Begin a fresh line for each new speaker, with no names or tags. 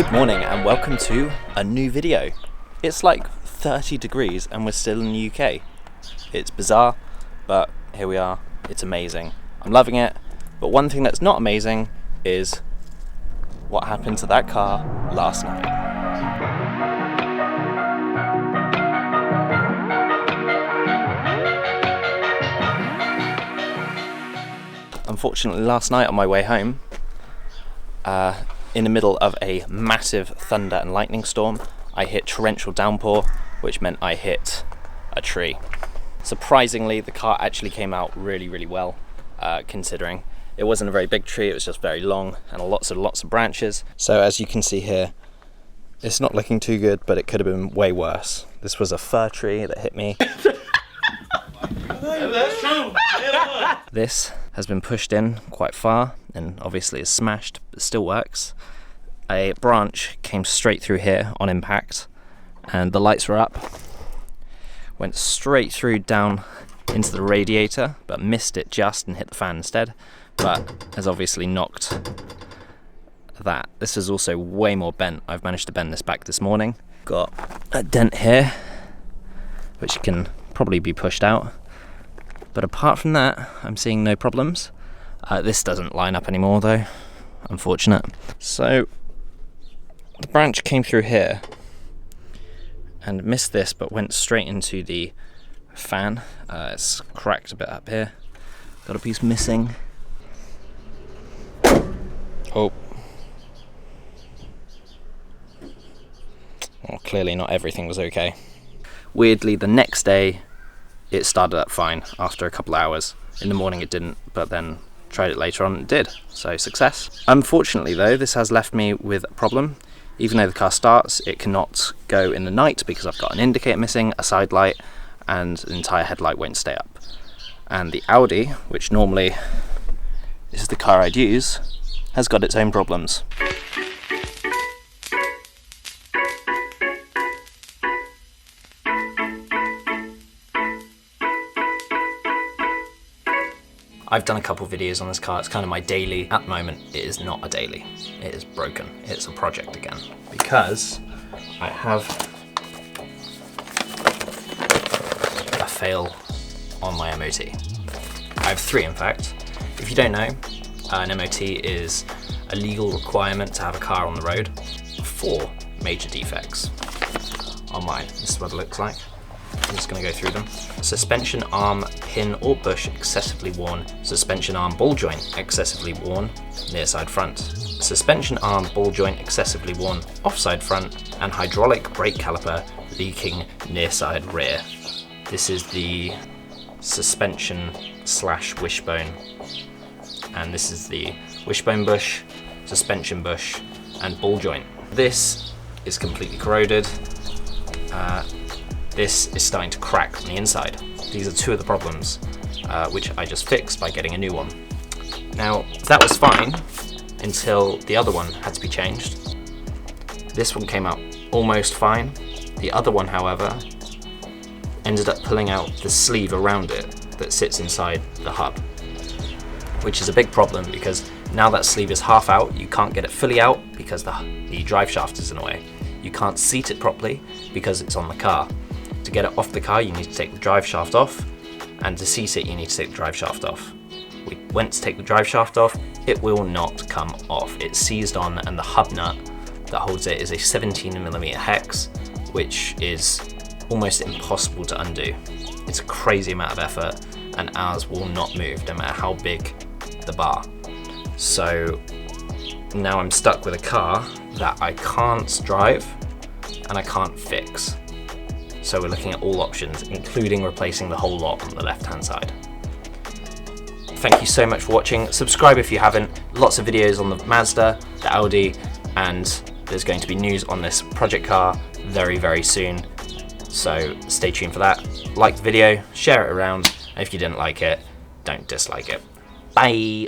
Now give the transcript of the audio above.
Good morning and welcome to a new video. It's like 30 degrees and we're still in the UK. It's bizarre, but here we are. It's amazing. I'm loving it. But one thing that's not amazing is what happened to that car last night. Unfortunately, last night on my way home, in the middle of a massive thunder and lightning storm, I hit torrential downpour, which meant I hit a tree. Surprisingly, the car actually came out really well, considering it wasn't a very big tree, it was just very long and lots of branches. So as you can see here, it's not looking too good, but it could have been way worse. This was a fir tree that hit me.
That's true.
This has been pushed in quite far and obviously is smashed, but still works. A branch came straight through here on impact and the lights were up. Went straight through down into the radiator, but missed it just and hit the fan instead, but has obviously knocked that. This is also way more bent. I've managed to bend this back this morning. Got a dent here, which can probably be pushed out. But apart from that, I'm seeing no problems. This doesn't line up anymore though, unfortunate. So the branch came through here and missed this, but went straight into the fan. It's cracked a bit up here. Got a piece missing. Oh. Well, clearly not everything was okay. Weirdly, the next day, it started up fine after a couple hours. In the morning it didn't, but then tried it later on and it did, so success. Unfortunately though, this has left me with a problem. Even though the car starts, it cannot go in the night because I've got an indicator missing, a side light, and the entire headlight won't stay up. And the Audi, which normally is the car I'd use, has got its own problems. I've done a couple videos on this car. It's kind of my daily. At the moment, it is not a daily. It is broken. It's a project again. Because I have a fail on my MOT. I have 3 in fact. If you don't know, an MOT is a legal requirement to have a car on the road. 4 major defects on mine. This is what it looks like. I'm just going to go through them. Suspension arm pin or bush excessively worn. Suspension arm ball joint excessively worn, near side front. Suspension arm ball joint excessively worn, offside front. And hydraulic brake caliper leaking near side rear. This is the suspension / wishbone. And this is the wishbone bush, suspension bush, and ball joint. This is completely corroded. This is starting to crack from the inside. These are 2 of the problems, which I just fixed by getting a new one. Now, that was fine until the other one had to be changed. This one came out almost fine. The other one, however, ended up pulling out the sleeve around it that sits inside the hub, which is a big problem because now that sleeve is half out, you can't get it fully out because the drive shaft is in the way. You can't seat it properly because it's on the car. To get it off the car, you need to take the drive shaft off, and to seat it, you need to take the drive shaft off. We went to take the drive shaft off, it will not come off. It's seized on, and the hub nut that holds it is a 17mm hex, which is almost impossible to undo. It's a crazy amount of effort, and ours will not move, no matter how big the bar. So now I'm stuck with a car that I can't drive, and I can't fix. So we're looking at all options, including replacing the whole lot on the left-hand side. Thank you so much for watching. Subscribe if you haven't. Lots of videos on the Mazda, the Audi, and there's going to be news on this project car very soon. So stay tuned for that. Like the video, share it around, and if you didn't like it, don't dislike it. Bye!